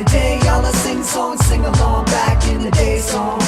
the day, y'all sing songs, sing along, back in the day song.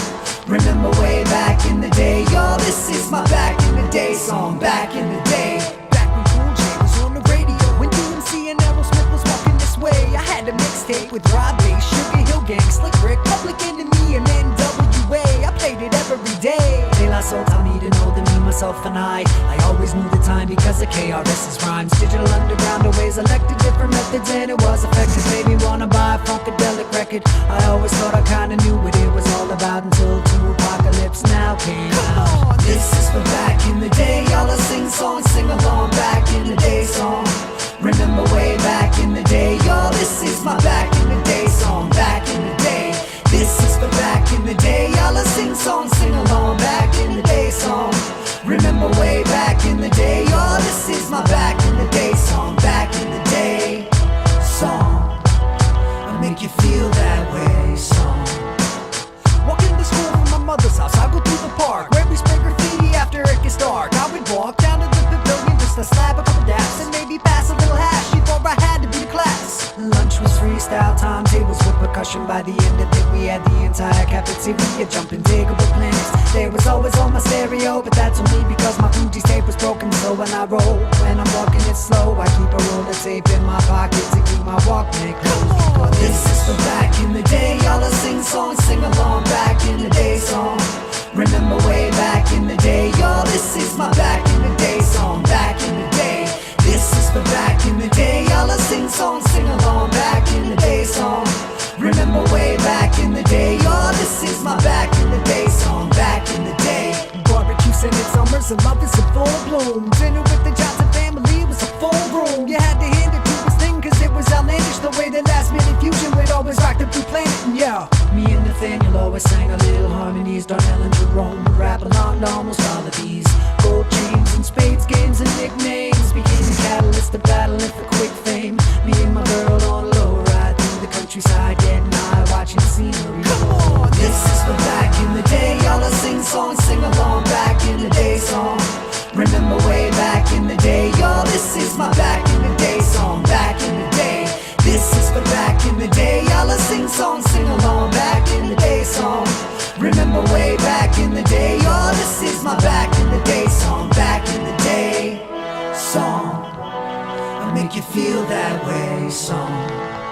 Remember way back in the day, y'all, this is my back in the day song, back in the day. Back when Cool J was on the radio, when DMC and Aerosmith was walking this way, I had a mixtape with Rob Bass, Sugar Hill Gang, Slick Rick, Public Enemy, and NWA. I played it every day. De La Soul taught me to know that me, myself, and I always knew the time because of KRS's rhymes. Digital Underground always elected different methods, and it was effective. Made me wanna buy a Funkadelic record. I always thought I kinda knew what it was all about until Two Apocalypse Now came out. This is for back in the day, y'all sing songs, sing along, back in the day song. Remember way back in the day, y'all, this is my back in the day song, back in the day. This is for back in the day, y'all sing songs, sing along, back in the day song. Remember way back in the day, y'all, this is my back in the day song, back in the day song. I make you feel that way song. Walking to school from my mother's house, I go through the park where we spray graffiti after it gets dark. I would walk down to the pavilion just to slap a couple daps and maybe pass a little hash before I had to be to class. Lunch was freestyle, timetables with percussion. By the end of it, we had the entire cafeteria jumping digable planets. There was always on my stereo, but that's only because my Fuji's tape was broken. So when I roll, when I'm walking it slow, I keep a roll of tape in my pocket to keep my Walkman close. This is for back in the day, y'all sing songs, sing along, back in the day song. Remember way back in the day, y'all, this is my back in the day song, back in the day. This is for back in the day, y'all sing songs, sing along, back in the day song. Remember way back in the day, y'all, this is my back in the day song, back in the day. Barbecue scented summers and love is in full bloom. Dinner with the Johnson family was a full room. You had to hand it to his thing cause it was outlandish the way the last minute fusion would always rock the blue planet. And yeah, me and Nathaniel always sang a little harmonies. Darnell and Jerome would rap along to almost all of these. Gold chains and spades, games and nicknames became the catalyst to battling for quick fame. Me and my girl on a low ride through the countryside, getting high, watching scenery. come on, This is for back in the day, y'all sing songs, sing along, back in the day song. Remember way back in the day, y'all, this is my back in the day song, back in the day. This is for back in the day, y'all sing songs, sing along, back in the day song. Remember way back in the day, y'all, this is my back in the day song, back in the day song. I make you feel that way song.